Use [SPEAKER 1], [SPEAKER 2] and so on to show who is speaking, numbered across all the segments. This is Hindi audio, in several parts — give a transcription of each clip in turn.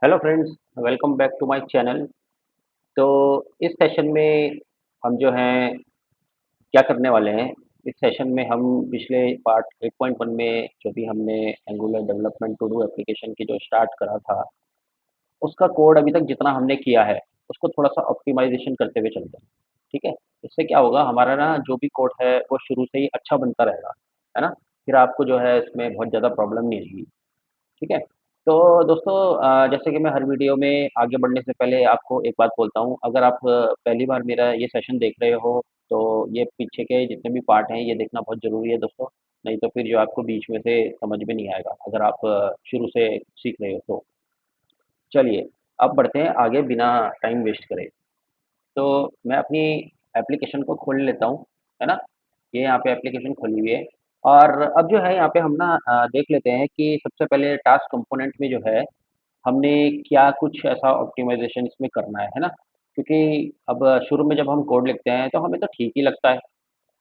[SPEAKER 1] Hello friends, welcome back to my channel. तो इस सेशन में हम जो हैं क्या करने वाले हैं। इस सेशन में हम पिछले पार्ट 8.1 में जो भी हमने Angular development to do application की जो स्टार्ट करा था, उसका कोड अभी तक जितना हमने किया है उसको थोड़ा सा ऑप्टिमाइजेशन करते हुए चलते हैं। ठीक है। इससे क्या होगा, हमारा ना जो भी कोड है वो शुरू से ही अच्छा बनता रहेगा, है ना। फिर आपको जो है इसमें बहुत ज़्यादा प्रॉब्लम नहीं आएगी। ठीक है। तो दोस्तों, जैसे कि मैं हर वीडियो में आगे बढ़ने से पहले आपको एक बात बोलता हूँ। अगर आप पहली बार मेरा ये सेशन देख रहे हो तो ये पीछे के जितने भी पार्ट हैं ये देखना बहुत ज़रूरी है दोस्तों। नहीं तो फिर जो आपको बीच में से समझ में नहीं आएगा, अगर आप शुरू से सीख रहे हो तो। चलिए, अब बढ़ते हैं आगे बिना टाइम वेस्ट करे। तो मैं अपनी एप्लीकेशन को खोल लेता हूँ, है ना। ये यहाँ पे एप्लीकेशन खुली हुई है। और अब जो है यहाँ पे हम ना देख लेते हैं कि सबसे पहले टास्क कंपोनेंट में जो है हमने क्या कुछ ऐसा ऑप्टिमाइजेशन इसमें करना है ना। क्योंकि अब शुरू में जब हम कोड लिखते हैं तो हमें तो ठीक ही लगता है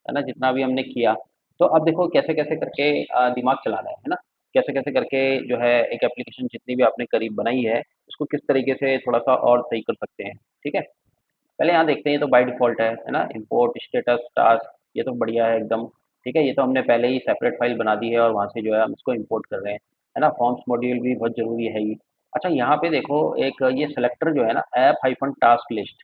[SPEAKER 1] ना, जितना भी हमने किया। तो अब देखो कैसे कैसे करके दिमाग चलाना है ना। कैसे कैसे करके जो है एक एप्लीकेशन जितनी भी आपने करीब बनाई है उसको किस तरीके से थोड़ा सा और सही कर सकते हैं। ठीक है। पहले यहाँ देखते हैं, ये तो बाय डिफ़ॉल्ट है ना? इम्पोर्ट स्टेटस टास्क, ये तो बढ़िया है एकदम। ठीक है, ये तो हमने पहले ही सेपरेट फ़ाइल बना दी है और वहाँ से जो है हम इसको इम्पोर्ट कर रहे हैं, है ना? फॉर्म्स मॉड्यूल भी बहुत ज़रूरी है ही। अच्छा, यहाँ पे देखो एक ये सेलेक्टर जो है ना, ऐप हाइफ़न टास्क लिस्ट,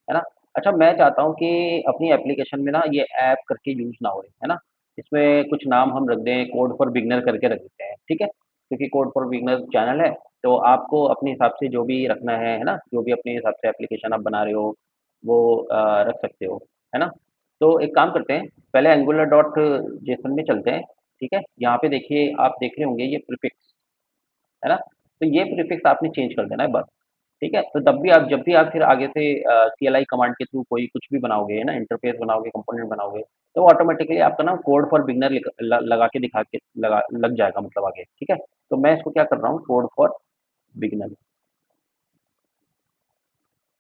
[SPEAKER 1] है ना? अच्छा, मैं चाहता हूँ कि अपनी एप्लीकेशन में ना ये ऐप करके यूज़ ना होए, है ना? इसमें कुछ नाम हम रख दें, कोड फॉर बिगिनर करके रख देते हैं, ठीक है? क्योंकि कोड फॉर बिगिनर चैनल है, तो आपको अपने हिसाब से जो भी रखना है ना? जो भी अपने हिसाब से एप्लीकेशन आप बना रहे हो, वो रख सकते हो, है ना? तो एक काम करते हैं, पहले एंगुलर डॉट जेसन में चलते हैं, ठीक है? यहाँ पे देखिए, आप देख रहे होंगे ये प्रीफिक्स, है ना? तो ये प्रीफिक्स आपने चेंज कर देना है बस। ठीक है? तो तब भी आप जब भी आप फिर आगे से CLI कमांड के थ्रू कोई कुछ भी बनाओगे, है ना? इंटरफ़ेस बनाओगे, कंपोनेंट बनाओगे, तो ऑटोमैटिकली आपका ना कोड फॉर बिगिनर लिख ल लगा के दिखा के लगा लग जाएगा मतलब आगे, ठीक है? तो मैं इसको क्या कर रहा हूँ, कोड फॉर बिगिनर,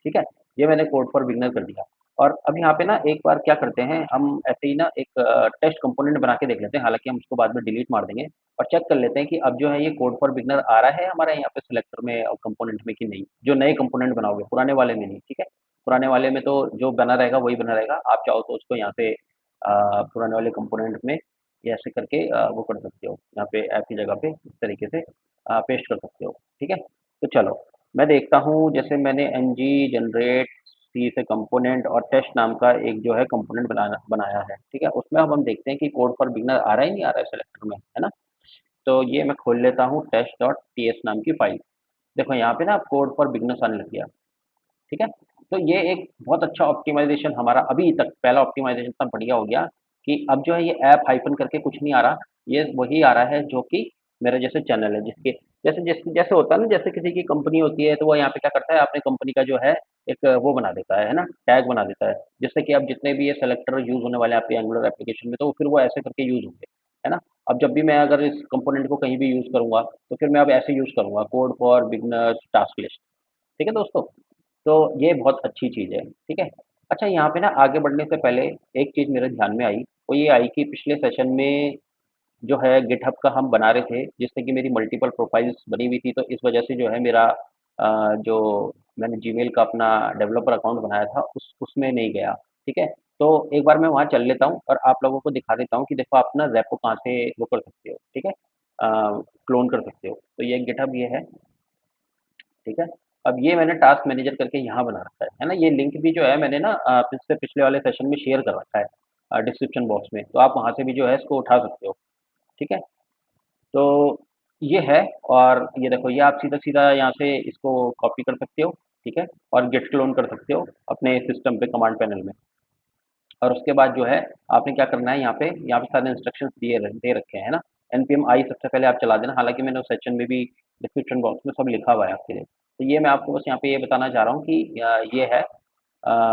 [SPEAKER 1] ठीक है? ये मैंने कोड फॉर बिगिनर कर दिया। और अब यहाँ पे ना एक बार क्या करते हैं, हम ऐसे ही ना एक टेस्ट कंपोनेंट बना के देख लेते हैं, हालाँकि हम उसको बाद में डिलीट मार देंगे और चेक कर लेते हैं कि अब जो है ये कोड फॉर बिगिनर आ रहा है हमारे यहाँ पे सिलेक्टर में और कंपोनेंट में कि नहीं। जो नए कंपोनेंट बनाओगे, पुराने वाले में नहीं, ठीक है? पुराने वाले में तो जो बना रहेगा वही बना रहेगा। आप चाहो तो उसको यहाँ से पुराने वाले कंपोनेंट में ये ऐसे करके वो कर सकते हो। यहाँ पे ऐप की जगह पे इस तरीके से पेस्ट कर सकते हो, ठीक है? तो चलो, मैं देखता हूँ, जैसे मैंने ng जनरेट सी से कंपोनेंट और टेस्ट नाम का एक जो है कंपोनेंट बनाया है, ठीक है? उसमें अब हम देखते हैं कि कोड फॉर बिगिनर आ रहा है, नहीं आ रहा है सेलेक्टर में, है ना? तो ये मैं खोल लेता हूँ टेस्ट डॉट टीएस नाम की फ़ाइल। देखो यहाँ पे ना कोड फॉर बिगिनर्स आने लग गया, ठीक है? तो ये एक बहुत अच्छा ऑप्टिमाइज़ेशन हमारा अभी तक पहला ऑप्टिमाइज़ेशन इतना बढ़िया हो गया कि अब जो है ये ऐप हाइफ़न करके कुछ नहीं आ रहा, ये वही आ रहा है जो कि मेरा जैसे चैनल है जिसके जैसे जैसे जैसे होता है ना, जैसे किसी की कंपनी होती है तो वो यहाँ पे क्या करता है, अपनी कंपनी का जो है एक वो बना देता है ना? टैग बना देता है, जिससे कि अब जितने भी ये सेलेक्टर यूज़ होने वाले हैं आपके एंगुलर एप्लीकेशन में तो फिर वो ऐसे करके यूज़ होंगे, है ना? अब जब भी मैं अगर इस कंपोनेंट को कहीं भी यूज़ करूँगा, तो फिर मैं अब ऐसे यूज़ करूँगा, code for beginners task list. ठीक है दोस्तों? तो ये बहुत अच्छी चीज़ है, ठीक है? अच्छा, यहाँ पे ना आगे बढ़ने से पहले एक चीज़ मेरे ध्यान में आई, वो ये आई कि पिछले सेशन में जो है गिटहब का हम बना रहे थे, जिससे कि मेरी मल्टीपल प्रोफाइल्स बनी हुई थी, तो इस वजह से जो है मेरा जो मैंने जीमेल का अपना डेवलपर अकाउंट बनाया था, उसमें नहीं गया, ठीक है? तो एक बार मैं वहाँ चल लेता हूँ और आप लोगों को दिखा देता हूँ कि देखो आप ना रेपो कहाँ से वो कर सकते हो, ठीक है? क्लोन कर सकते हो। तो ये गिटहब ये है, ठीक है? अब ये मैंने टास्क मैनेजर करके यहाँ बना रखा है ना? ये लिंक भी जो है मैंने ना इससे पिछले वाले सेशन में शेयर कर रखा है डिस्क्रिप्शन बॉक्स में, तो आप वहाँ से भी जो है इसको उठा सकते हो, ठीक है? तो ये है। और ये देखो, ये आप सीधा-सीधा यहाँ से इसको कॉपी कर सकते हो, ठीक है? और गिट क्लोन कर सकते हो अपने सिस्टम पे कमांड पैनल में। और उसके बाद जो है आपने क्या करना है, यहाँ पे सारे इंस्ट्रक्शंस दे रखे हैं ना। npm i सबसे पहले आप चला देना, हालाँकि मैंने उस सेक्शन में भी डिस्क्रिप्शन बॉक्स में सब लिखा हुआ है आपके लिए। तो ये मैं आपको बस यहाँ पे ये बताना चाह रहा हूँ कि ये है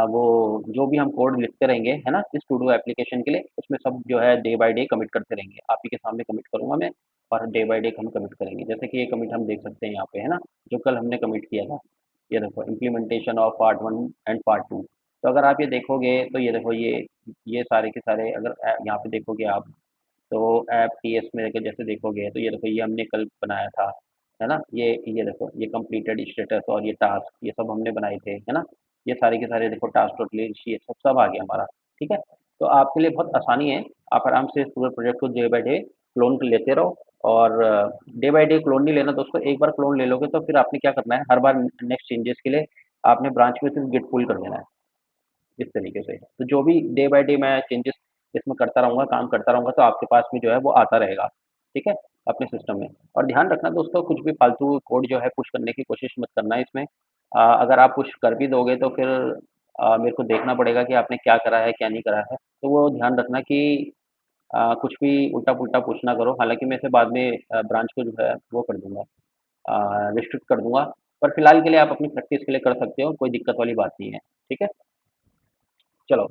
[SPEAKER 1] वो जो भी हम कोड लिखते रहेंगे, है ना, इस टू डू एप्लीकेशन के लिए, उसमें सब जो है डे बाय डे कमिट करते रहेंगे। आप ही के सामने कमिट करूँगा मैं और डे बाय डे हम कमिट करेंगे। जैसे कि ये कमिट हम देख सकते हैं यहाँ पे, है ना, जो कल हमने कमिट किया था। ये देखो, implementation of part 1 and part 2। तो अगर आप ये देखोगे तो ये देखो, ये सारे के सारे अगर यहाँ पे देखोगे आप, तो ऐप टीएस में जैसे देखोगे तो ये देखो, ये हमने कल बनाया था। है ना? ये देखो, ये कंप्लीटेड स्टेटस और ये टास्क, ये सब हमने बनाए थे, है ना? ये सारे के सारे देखो टास्क टोटली ये सब आ गया हमारा, ठीक है? तो आपके लिए बहुत आसानी है, आप आराम से इस पूरे प्रोजेक्ट को डे बाय डे क्लोन कर लेते रहो। और डे बाय डे क्लोन नहीं लेना दोस्तों, एक बार क्लोन ले लोगे तो फिर आपने क्या करना है, हर बार नेक्स्ट चेंजेस के लिए आपने ब्रांच में सिर्फ गिट पुल कर देना है, इस तरीके से। तो जो भी डे बाय डे मैं चेंजेस इसमें करता रहूँगा, काम करता रहूँगा, तो आपके पास में जो है वो आता रहेगा, ठीक है? अपने सिस्टम में। और ध्यान रखना दोस्तों, कुछ भी फालतू कोड जो है पुश करने की कोशिश मत करना इसमें। अगर आप पुश कर भी दोगे तो फिर मेरे को देखना पड़ेगा कि आपने क्या करा है, क्या नहीं करा है। तो वो ध्यान रखना कि कुछ भी उल्टा-पुल्टा पुश ना करो। हालाँकि मैं इसे बाद में ब्रांच को जो है वो कर दूँगा, रिस्ट्रिक्ट कर दूँगा। पर फिलहाल के लिए आप अपनी प्रैक्टिस के लिए कर सकते हो, कोई दिक्कत वाली बात नहीं है, ठीक है? चलो,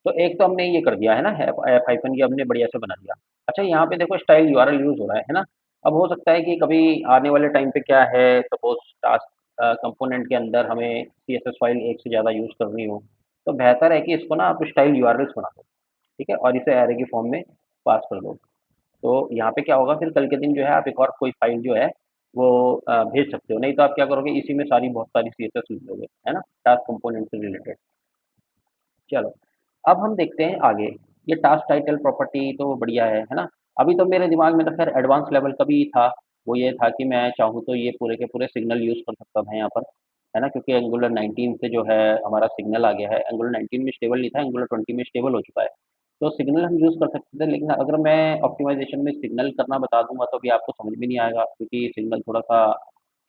[SPEAKER 1] तो एक तो हमने ये कर दिया है ना, एफ एफ हाइफ़न ये हमने बढ़िया से बना दिया। अच्छा, यहाँ पे देखो स्टाइल यूआरएल यूज़ हो रहा है ना? अब हो सकता है कि कभी आने वाले टाइम पे क्या है, सपोज़ टास्क कंपोनेंट के अंदर हमें सीएसएस फाइल एक से ज़्यादा यूज़ करनी हो, तो बेहतर है कि इसको ना आप स्टाइल यूआरएल्स बना दो, ठीक है? और इसे एरे के फॉर्म में पास कर दो। तो यहाँ पे क्या होगा, फिर कल के दिन जो है आप एक और कोई फाइल जो है वो भेज सकते हो। नहीं तो आप क्या करोगे, इसी में बहुत सारी सीएसएस लिख दोगे, है ना? टास्क कंपोनेंट से रिलेटेड। चलो, अब हम देखते हैं आगे। ये टास्क टाइटल प्रॉपर्टी तो बढ़िया है ना? अभी तो मेरे दिमाग में तो खैर एडवांस लेवल का भी था, वो ये था कि मैं चाहूँ तो ये पूरे के पूरे सिग्नल यूज़ कर सकता था यहाँ पर, है ना? क्योंकि एंगुलर 19 से जो है हमारा सिग्नल आ गया है, एंगुलर 19 में स्टेबल नहीं था, एंगुलर 20 में स्टेबल हो चुका है। तो सिग्नल हम यूज़ कर सकते थे, लेकिन अगर मैं ऑप्टिमाइज़ेशन में सिग्नल करना बता दूँगा तो भी आपको समझ में नहीं आएगा, क्योंकि सिग्नल थोड़ा-सा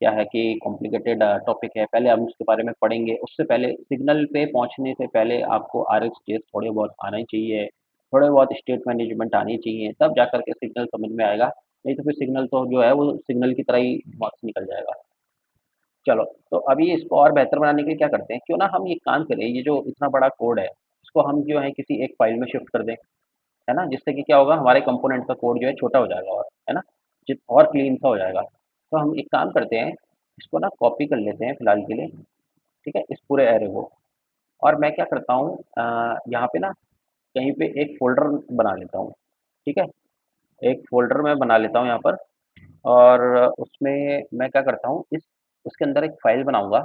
[SPEAKER 1] क्या है कि कॉम्प्लिकेटेड टॉपिक है। पहले हम उसके बारे में पढ़ेंगे, उससे पहले सिग्नल पे पहुँचने से पहले आपको आरएचजीएस थोड़े बहुत आना ही चाहिए, थोड़े बहुत स्टेट मैनेजमेंट आनी चाहिए, तब जा कर के सिग्नल समझ में आएगा। नहीं तो फिर सिग्नल तो जो है वो सिग्नल की तरह ही दिमाग से निकल जाएगा। चलो, तो अभी इसको और बेहतर बनाने के लिए क्या करते हैं, क्यों ना हम ये काम करें, ये जो इतना बड़ा कोड है, इसको हम जो है किसी एक फ़ाइल में शिफ्ट कर दें, है ना? जिससे कि क्या होगा, हमारे कंपोनेंट का कोड जो है छोटा हो जाएगा और, है ना? जित और क्लीन सा हो जाएगा। तो हम एक काम करते हैं, इसको ना कॉपी कर लेते हैं फिलहाल के लिए, ठीक है? इस पूरे एरे को। और मैं क्या करता हूँ, यहाँ पे ना कहीं पे एक फ़ोल्डर बना लेता हूँ, ठीक है? एक फ़ोल्डर मैं बना लेता हूँ यहाँ पर, और उसमें मैं क्या करता हूँ, इस उसके अंदर एक फ़ाइल बनाऊँगा,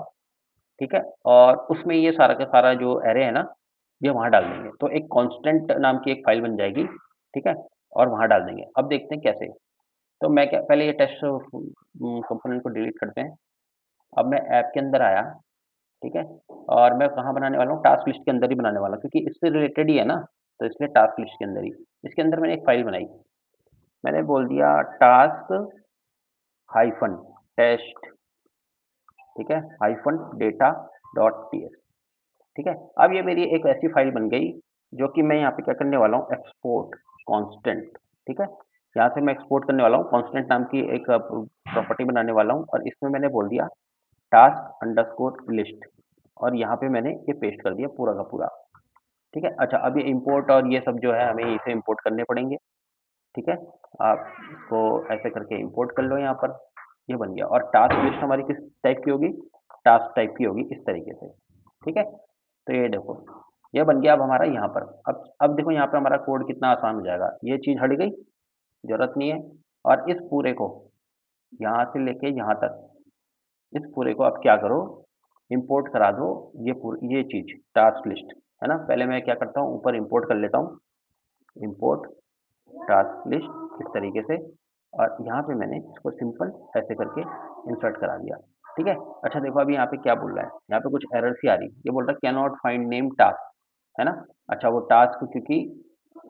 [SPEAKER 1] ठीक है? और उसमें ये सारा का सारा जो एरे है ना, ये वहाँ डाल देंगे। तो एक कांस्टेंट नाम की एक फ़ाइल बन जाएगी, ठीक है? और वहाँ डाल देंगे। अब देखते हैं कैसे। तो मैं क्या, पहले ये टेस्ट कंपोनेंट को डिलीट करते हैं। अब मैं ऐप के अंदर आया, ठीक है? और मैं कहाँ बनाने वाला हूँ, टास्क लिस्ट के अंदर ही बनाने वाला हूँ, क्योंकि इससे रिलेटेड ही है ना, तो इसलिए टास्क लिस्ट के अंदर ही। इसके अंदर मैंने एक फ़ाइल बनाई। मैंने बोल दिया टास्क हाइफ़न टेस्ट, ठीक है? हाइफ़न डेटा डॉट टीएक्स, ठीक है? अब ये मेरी एक ऐसी फ़ाइल बन गई, जो कि मैं यहाँ पे क्या करने वाला हूँ, एक्सपोर्ट कांस्टेंट, ठीक है? यहाँ से मैं एक्सपोर्ट करने वाला हूँ, कांस्टेंट नाम की एक प्रॉपर्टी बनाने वाला हूँ, और इसमें मैंने बोल दिया टास्क अंडरस्कोर लिस्ट, और यहाँ पे मैंने ये पेस्ट कर दिया पूरा का पूरा, ठीक है? अच्छा, अब ये इम्पोर्ट और ये सब जो है हमें इसे इम्पोर्ट करने पड़ेंगे, ठीक है? आप इसको ऐसे करके इम्पोर्ट कर लो यहाँ पर, ये बन गया। और टास्क लिस्ट हमारी किस टाइप की होगी, टास्क टाइप की होगी, इस तरीके से, ठीक है? तो ये देखो, ये बन गया अब हमारा यहाँ पर। अब देखो यहाँ पे हमारा कोड कितना आसान हो जाएगा, ये चीज़ हट गई, ज़रूरत नहीं है। और इस पूरे को यहाँ से लेके यहाँ तक, इस पूरे को आप क्या करो, इम्पोर्ट करा दो, ये चीज़ टास्क लिस्ट, है ना? पहले मैं क्या करता हूँ, ऊपर इम्पोर्ट कर लेता हूँ, इम्पोर्ट टास्क लिस्ट, इस तरीके से। और यहाँ पे मैंने इसको सिंपल ऐसे करके इंसर्ट करा दिया, ठीक है? अच्छा देखो, अभी यहाँ पे क्या बोल रहा है, यहाँ पे कुछ एरर सी आ रही, ये बोल रहा है can not find name task, है ना? अच्छा, वो टास्क, क्योंकि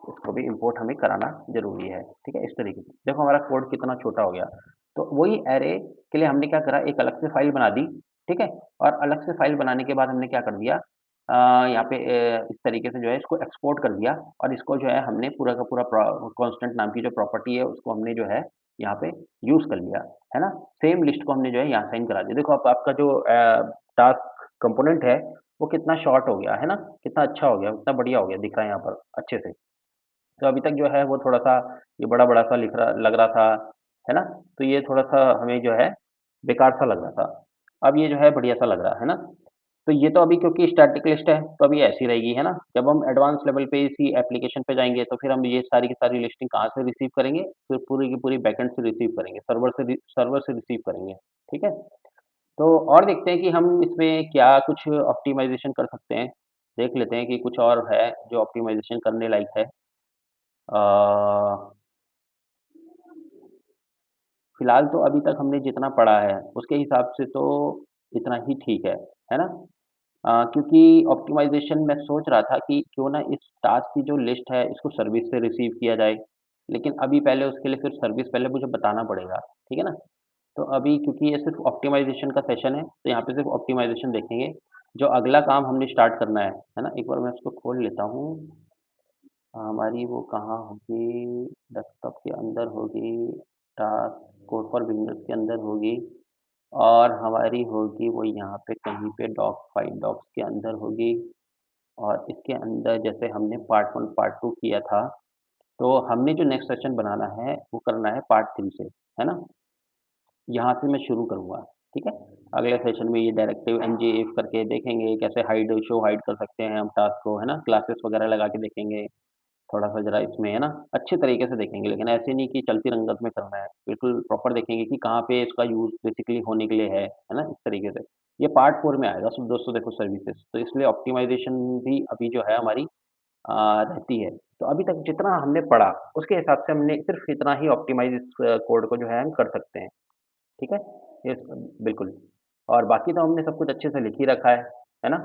[SPEAKER 1] इसको भी इम्पोर्ट हमें कराना ज़रूरी है, ठीक है? इस तरीके से देखो हमारा कोड कितना छोटा हो गया। तो वही एरे के लिए हमने क्या करा, एक अलग से फ़ाइल बना दी, ठीक है? और अलग से फ़ाइल बनाने के बाद हमने क्या कर दिया, यहाँ पे इस तरीके से जो है इसको एक्सपोर्ट कर दिया, और इसको जो है हमने पूरा का पूरा कांस्टेंट नाम की जो प्रॉपर्टी है उसको हमने जो है यहाँ पे यूज़ कर लिया, है ना? सेम लिस्ट को हमने जो है यहाँ साइन करा दिया। देखो अब आपका जो टास्क कंपोनेंट है वो कितना शॉर्ट हो गया, है ना? कितना अच्छा हो गया, कितना बढ़िया हो गया, दिख रहा है यहाँ पर अच्छे से। तो अभी तक जो है वो थोड़ा-सा ये बड़ा-बड़ा सा लग रहा था, है ना? तो ये थोड़ा-सा हमें जो है बेकार सा लग रहा था। अब ये जो है बढ़िया सा लग रहा है ना? तो ये तो अभी क्योंकि स्टैटिक लिस्ट है, तो अभी ऐसी रहेगी, है ना? जब हम एडवांस लेवल पे इसी एप्लीकेशन पे जाएँगे, तो फिर हम ये सारी की सारी लिस्टिंग कहाँ से रिसीव करेंगे? फिर पूरी की पूरी बैकएंड से रिसीव करेंगे, सर्वर से रिसीव करेंगे, ठीक है? तो और देखते हैं कि हम इसमें क्या कुछ ऑप्टिमाइज़ेशन कर सकते हैं। देख लेते हैं कि कुछ और है जो ऑप्टिमाइज़ेशन करने लायक है। अ, फिलहाल तो अभी तक हमने जितना पढ़ा है, उसके हिसाब से तो इतना ही ठीक है ना? क्योंकि ऑप्टिमाइज़ेशन मैं सोच रहा था कि क्यों ना इस टास्क की जो लिस्ट है, इसको सर्विस से रिसीव किया जाए। लेकिन अभी पहले उसके लिए फिर सर्विस पहले मुझे बताना पड़ेगा, ठीक है ना? तो अभी क्योंकि ये सिर्फ़ ऑप्टिमाइज़ेशन का सेशन है, तो यहाँ पे सिर्फ़ ऑप्टिमाइज़ेशन देखेंगे। जो अगला काम हमने स्टार्ट करना है ना? एक बार मैं इसको खोल लेता हूँ। हमारी वो कहाँ होगी? डेस्कटॉप के अंदर होगी, टास्क कोड फॉर बिगिनर्स के अंदर होगी और हमारी होगी वो यहाँ पे कहीं पे डॉक फाइल डॉक्स के अंदर होगी और इसके अंदर जैसे हमने पार्ट 1 पार्ट 2 किया था, तो हमने जो नेक्स्ट सेशन बनाना है, वो करना है पार्ट 3 से, है ना? यहाँ से मैं शुरू करूँगा, ठीक है? अगले सेशन में ये डायरेक्टिव ngif करके देखेंगे, कैसे हाइड शो हाइड कर सकते हैं हम टास्क को, है ना? क्लासेस वगैरह लगा के देखेंगे, थोड़ा-सा ज़रा इसमें, है ना? अच्छे तरीके से देखेंगे, लेकिन ऐसे नहीं कि चलती रंगत में करना है। बिल्कुल प्रॉपर देखेंगे कि कहाँ पे इसका यूज़ बेसिकली होने के लिए है ना? इस तरीके से। ये पार्ट 4 में आएगा सो दोस्तों देखो सर्विसेज़, तो इसलिए ऑप्टिमाइज़ेशन भी अभी जो है हमारी रहती है। तो अभी तक जितना हमने पढ़ा, उसके हिसाब से हमने सिर्फ़ इतना ही ऑप्टिमाइज़ इस कोड को जो है हम कर सकते हैं। ठीक है? ये बिल्कुल और बाकी तो हमने सब कुछ अच्छे से लिख ही रखा है ना?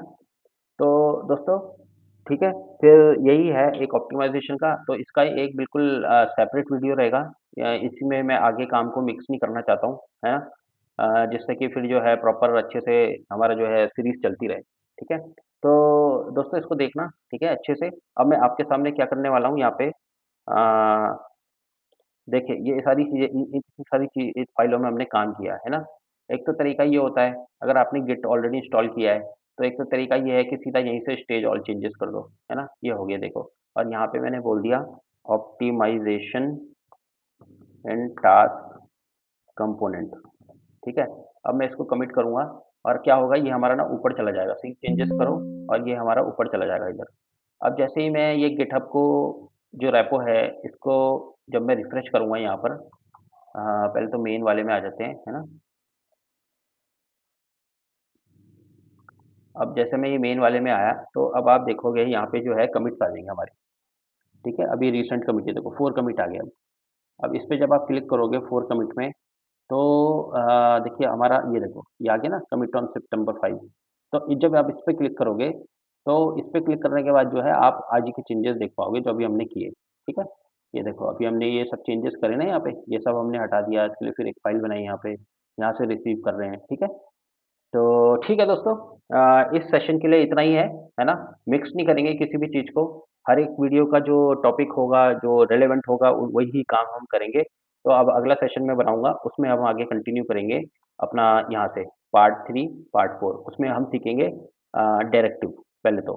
[SPEAKER 1] तो दोस्तों ठीक है, फिर यही है एक ऑप्टिमाइज़ेशन का तो इसका एक बिल्कुल सेपरेट वीडियो रहेगा इसमें मैं आगे काम को मिक्स नहीं करना चाहता हूँ, है ना? जिससे कि फिर जो है प्रॉपर अच्छे से हमारा जो है सीरीज़ चलती रहे, ठीक है? तो दोस्तों इसको देखना, ठीक है, अच्छे से। अब मैं आपके सामने क्या करने वाला हूँ यहाँ पे देखिए, ये सारी चीज़ें इन इतनी सारी इस फ़ाइलों में हमने काम किया, है ना? एक तो तरीका ये होता है, अगर आपने गिट ऑलरेडी इंस्टॉल किया है, तो एक तो तरीका ये है कि सीधा यहीं से स्टेज ऑल चेंजेस कर दो, है ना? ये हो गया देखो और यहाँ पे मैंने बोल दिया ऑप्टिमाइज़ेशन एंड टास्क कंपोनेंट, ठीक है? अब मैं इसको कमिट करूँगा और क्या होगा ये हमारा ना ऊपर चला जाएगा, सिंक चेंजेस करो और ये हमारा ऊपर चला जाएगा इधर। अब जैसे ही मैं ये गिटहब को जो रेपो है, इसको जब मैं रिफ्रेश करूँगा यहाँ पर पहले तो मेन वाले में आ जाते हैं, है ना? अब जैसे मैं ये मेन वाले में आया, तो अब आप देखोगे यहाँ पे जो है कमिट्स आ जाएँगे हमारे, ठीक है? अभी रीसेंट कमिट है देखो 4 कमिट आ गया अब। अब इस पे जब आप क्लिक करोगे 4 कमिट में, तो देखिए हमारा ये देखो, ये आ गया ना कमिट ऑन सितंबर 5 तो जब आप इस पे क्लिक करोगे, तो इस पे क्लिक करने के बाद जो है आप आज के चेंजेस देख पाओगे जो अभी हमने किए, ठीक है? ये देखो अभी हमने ये सब चेंजेस करे ना यहाँ पे, ये सब हमने हटा दिया, इसके लिए फिर एक फ़ाइल बनाई यहाँ पे, यहाँ से रिसीव कर रहे हैं, ठीक है? तो ठीक है दोस्तों इस सेशन के लिए इतना ही है ना? मिक्स नहीं करेंगे किसी भी चीज़ को, हर एक वीडियो का जो टॉपिक होगा, जो रिलेवेंट होगा वही काम हम करेंगे। तो अब अगला सेशन मैं बनाऊँगा, उसमें हम आगे कंटिन्यू करेंगे अपना यहाँ से पार्ट 3, पार्ट 4 उसमें हम सीखेंगे डायरेक्टिव पहले तो,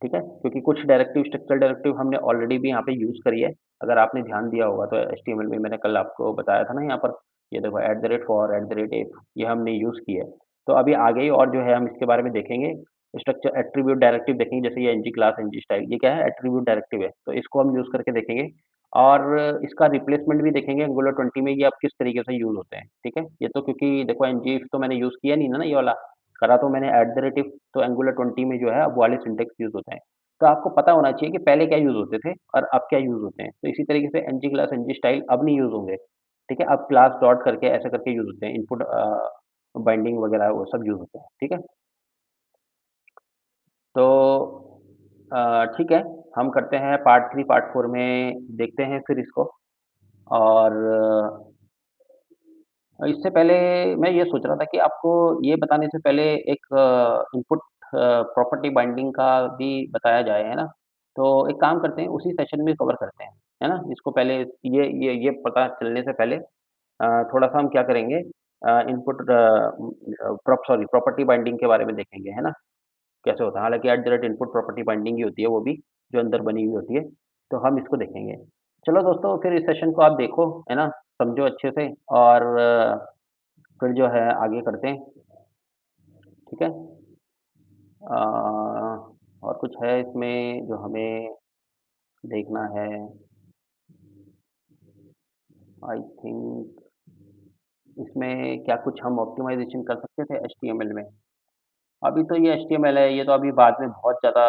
[SPEAKER 1] ठीक है? क्योंकि कुछ डायरेक्टिव स्ट्रक्चरल डायरेक्टिव हमने ऑलरेडी भी यहाँ पे यूज़ करी है, अगर आपने ध्यान दिया होगा तो एचटीएमएल में मैंने कल आपको बताया था ना यहाँ पर, ये देखो @for @if ये हमने यूज़ की है। तो अभी आगे ही और जो है हम इसके बारे में देखेंगे, स्ट्रक्चर एट्रिब्यूट डायरेक्टिव देखेंगे जैसे ये एनजी क्लास, एनजी स्टाइल ये क्या है एट्रिब्यूट डायरेक्टिव है, तो इसको हम यूज़ करके देखेंगे और इसका रिप्लेसमेंट भी देखेंगे एंगुलर 20 में ये अब किस तरीके से यूज़ होते हैं, ठीक है? ये तो क्योंकि देखो एनजी तो मैंने यूज़ किया नहीं ना ये वाला, करा तो मैंने @if तो एंगुलर 20 में जो है अब वाले सिंटैक्स यूज़ होते हैं। तो आपको पता होना चाहिए कि पहले क्या यूज़ होते थे और अब क्या यूज़ होते हैं। तो इसी तरीके से एनजी क्लास, एनजी स्टाइल अब नहीं यूज़ होंगे, ठीक है? अब क्लास डॉट करके ऐसे करके यूज़ होते हैं इनपुट बाइंडिंग वगैरह वो सब यूज़ होते हैं, ठीक है? तो ठीक है, हम करते हैं पार्ट 3, पार्ट 4 में देखते हैं फिर इसको और इससे पहले मैं ये सोच रहा था कि आपको ये बताने से पहले एक इनपुट प्रॉपर्टी बाइंडिंग का भी बताया जाए, है ना? तो एक काम करते हैं उसी सेशन में कवर करते हैं, है ना? इसको पहले ये पता चलने से पहले थोड़ा-सा हम क्या करेंगे इनपुट प्रॉपर्टी बाइंडिंग के बारे में देखेंगे, है ना? कैसे होता है? हालाँकि at the rate input property binding ही होती है वो भी, जो अंदर बनी हुई होती है, तो हम इसको देखेंगे। चलो दोस्तों फिर इस सेशन को आप देखो, है ना? समझो अच्छे से और फिर जो है आगे करते हैं, ठीक है? अ, और कुछ है इसमें जो हमें देखना है? आई थिंक इसमें क्या कुछ हम ऑप्टिमाइज़ेशन कर सकते थे एचटीएमएल में? अभी तो ये एचटीएमएल है, ये तो अभी बाद में बहुत ज़्यादा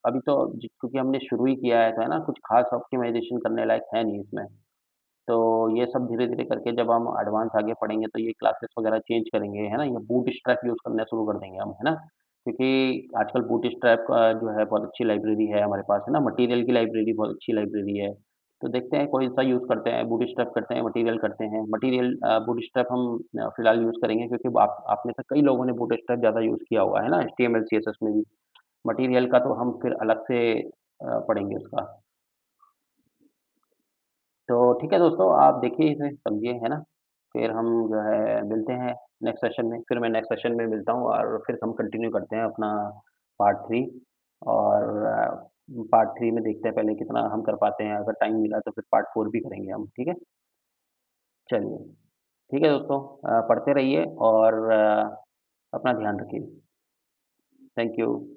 [SPEAKER 1] अभी तो क्योंकि हमने शुरू ही किया है, तो है ना, कुछ खास ऑप्टिमाइज़ेशन करने लायक है नहीं इसमें। तो ये सब धीरे-धीरे करके जब हम एडवांस आगे पढ़ेंगे तो ये क्लासेस वगैरह चेंज करेंगे, है ना? ये बूटस्ट्रैप यूज़ करना शुरू कर देंगे हम, है ना? क्योंकि आजकल बूटस्ट्रैप का जो है बहुत अच्छी लाइब्रेरी है हमारे पास, है ना? मटीरियल की लाइब्रेरी बहुत अच्छी लाइब्रेरी है। तो देखते हैं कौन-सा यूज़ करते हैं, बूटस्ट्रैप करते हैं, मटीरियल करते हैं। मटीरियल बूटस्ट्रैप हम फिलहाल यूज़ करेंगे क्योंकि आप में से कई लोगों ने बूटस्ट्रैप ज़्यादा यूज़ किया हुआ है ना एचटीएमएल, सीएसएस में भी। मटीरियल का तो हम फिर अलग से पढ़ेंगे उसका। तो ठीक है दोस्तों, आप देखिए इसे, समझिए, है ना? फिर हम जो है मिलते हैं नेक्स्ट सेशन में, फिर मैं नेक्स्ट सेशन में मिलता हूँ और फिर हम कंटिन्यू करते हैं अपना पार्ट 3 और पार्ट 3 में देखते हैं पहले कितना हम कर पाते हैं, अगर टाइम मिला तो फिर पार्ट 4 भी करेंगे हम, ठीक है? चलिए, ठीक है दोस्तों, पढ़ते रहिए और अपना ध्यान रखिए। Thank you.